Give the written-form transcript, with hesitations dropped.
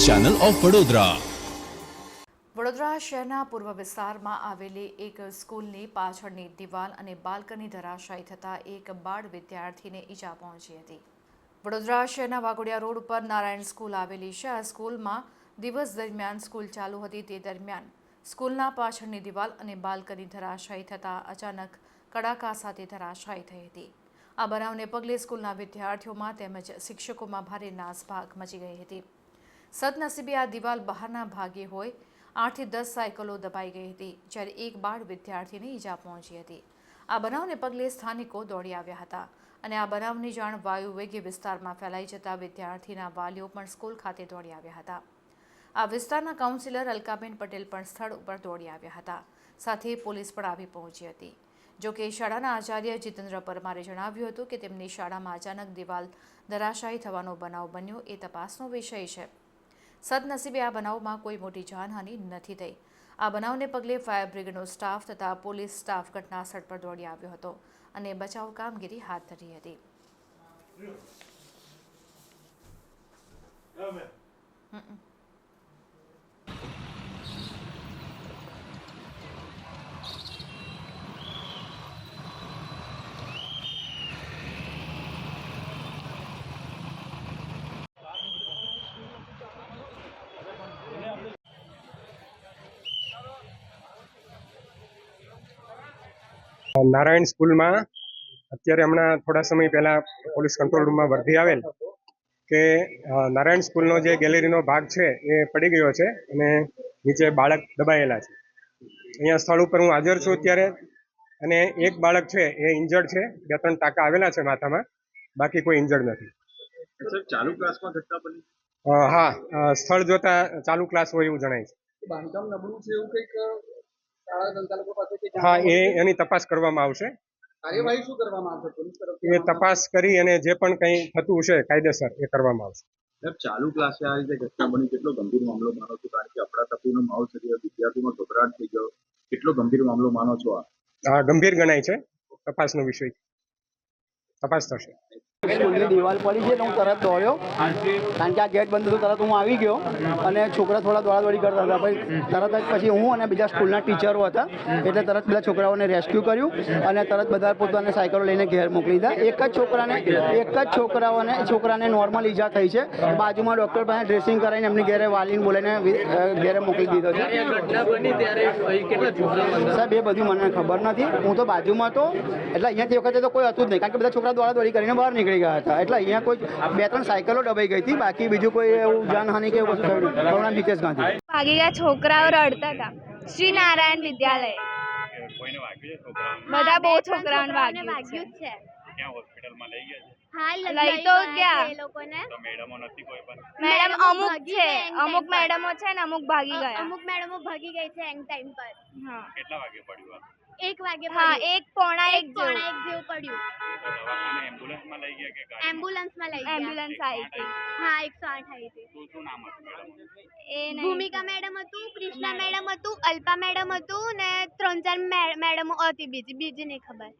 Channel of Vadodara. Vadodara શહેરના પૂર્વ વિસ્તારમાં આવેલી એક સ્કૂલની પાછળની દિવાલ અને બાલ્કની ધરાશાયી થતાં એક બાળ વિદ્યાર્થીને ઈજા પહોંચી હતી। વડોદરા શહેરના વાઘોડિયા રોડ ઉપર નારાયણ સ્કૂલ આવેલી છે। આ સ્કૂલમાં દિવસ દરમિયાન સ્કૂલ ચાલુ હતી। તે દરમિયાન સ્કૂલના પાછળની દિવાલ અને બાલ્કની ધરાશાયી થતાં અચાનક કડાકા સાથે ધરાશાયી થઈ હતી। આ બનાવને પગલે સ્કૂલના વિદ્યાર્થીઓમાં તેમજ શિક્ષકોમાં ભારે નાસભાગ મચી ગઈ હતી। સદનસીબે આ દિવાલ બહારના ભાગે હોય 8 થી 10 સાયકલો દબાઈ ગઈ હતી, જ્યારે એક બાળ વિદ્યાર્થીને ઈજા પહોંચી હતી। આ બનાવને પગલે સ્થાનિકો દોડી આવ્યા હતા અને આ બનાવની જાણ વાયુવેગે વિસ્તારમાં ફેલાઈ જતા વિદ્યાર્થીના વાલીઓ પણ સ્કૂલ ખાતે દોડી આવ્યા હતા। આ વિસ્તારના કાઉન્સિલર અલકાબેન પટેલ પણ સ્થળ ઉપર દોડી આવ્યા હતા, સાથે પોલીસ પણ આવી પહોંચી હતી। જો કે શાળાના આચાર્ય જીતેન્દ્ર પરમારે જણાવ્યું હતું કે તેમની શાળામાં અચાનક દિવાલ ધરાશાયી થવાનો બનાવ બન્યો એ તપાસનો વિષય છે। સદનસીબે આ બનાવમાં કોઈ મોટી જાનહાનિ નથી થઈ। આ બનાવને પગલે ફાયર બ્રિગેડનો સ્ટાફ તથા પોલીસ સ્ટાફ ઘટના સ્થળ પર દોડી આવ્યો હતો અને બચાવ કામગીરી હાથ ધરી હતી। નારાયણ સ્કૂલમાં અત્યારે હમણાં થોડા સમય પહેલા પોલીસ કંટ્રોલ રૂમમાં વર્દી આવેલ કે નારાયણ સ્કૂલનો જે ગેલેરીનો ભાગ છે એ પડી ગયો છે અને નીચે બાળક દબાયેલા છે। અહીંયા સ્થળ ઉપર હું હાજર છું અત્યારે, અને એક બાળક છે એ ઇન્જર્ડ છે। 2-3 ટાંકા આવેલા છે માથામાં, બાકી કોઈ ઇન્જર્ડ નથી। ચાલુ ક્લાસમાં ઘટના બની? હા, સ્થળ જોતા ચાલુ ક્લાસ હોય એવું જણાય છે। બાંધકામ નબળું છે એવું કંઈક શાળા સંચાલકો પાસે? હા, એની તપાસ કરવામાં આવશે। કાર્યવાહી શું કરવામાં આવશે પોલીસ તરફથી? એ તપાસ કરી અને જે પણ કંઈ થતું હશે કાયદેસર એ કરવામાં આવશે। ચાલુ ક્લાસે આ રીતે ઘટના બની, કેટલો ગંભીર મામલો માનો છો? કારણ કે અફરાતફરીનો માહોલ છે, વિદ્યાર્થીમાં ગભરાટ થઈ ગયો, કેટલો ગંભીર મામલો માનો છો? આ ગંભીર ગણાય છે, તપાસનો વિષય, તપાસ થશે। સ્કૂલની દિવાલ પડી છે તો હું તરત દોડ્યો, કારણ કે આ ગેટ બંધ હતું। તરત હું આવી ગયો અને છોકરા થોડા દોડાદોડી કરતા હતા। તરત જ પછી હું અને બીજા સ્કૂલના ટીચરો હતા, એટલે તરત બધા છોકરાઓને રેસ્ક્યુ કર્યું અને તરત બધા પોતાને સાયકલો લઈને ઘેર મોકલી દીધા। એક જ છોકરાને નોર્મલ ઈજા થઈ છે। બાજુમાં ડૉક્ટર પાસે ડ્રેસિંગ કરાવીને એમની ઘેરે વાલીને બોલાવીને ઘેરે મોકલી દીધો છે। સાહેબ, એ બધું મને ખબર નથી, હું તો બાજુમાં હતો, એટલે અહીંયાથી વખતે તો કોઈ હતું જ નહીં, કારણ કે બધા છોકરા દોડાદોડી કરીને બહાર નીકળી ગયા હતા। એટલે અહીંયા કોઈ 2-3 સાયકલો દબાઈ ગઈ હતી, બાકી બીજું કોઈ એવું જાનહાનિ કે એવું કશું થયું નહીં। હિતેશ ગાંધી ભાગી ગયા, છોકરાઓ રડતા હતા। શ્રી નારાયણ વિદ્યાલય બધા બહુ છોકરાઓને વાગ્યું છે। લઈ તો ગયા મેડમ, અમુક મેડમો છે ને અમુક ભાગી ગયા। અમુક મેડમો ભાગી ગઈ છે એન્ડ ટાઈમ પર। હા, કેટલા વાગે પડ્યું? 1 વાગે। હા, 1:45 જેવું પડ્યું। એમ્બ્યુલન્સમાં લઈ ગયા। એમ્બ્યુલન્સ આવી હતી। હા, 108 આવી હતી। ભૂમિકા મેડમ હતું, કૃષ્ણા મેડમ હતું, અલ્પા મેડમ હતું ને 3-4 મેડમો હતી, બીજી નહીં ખબર।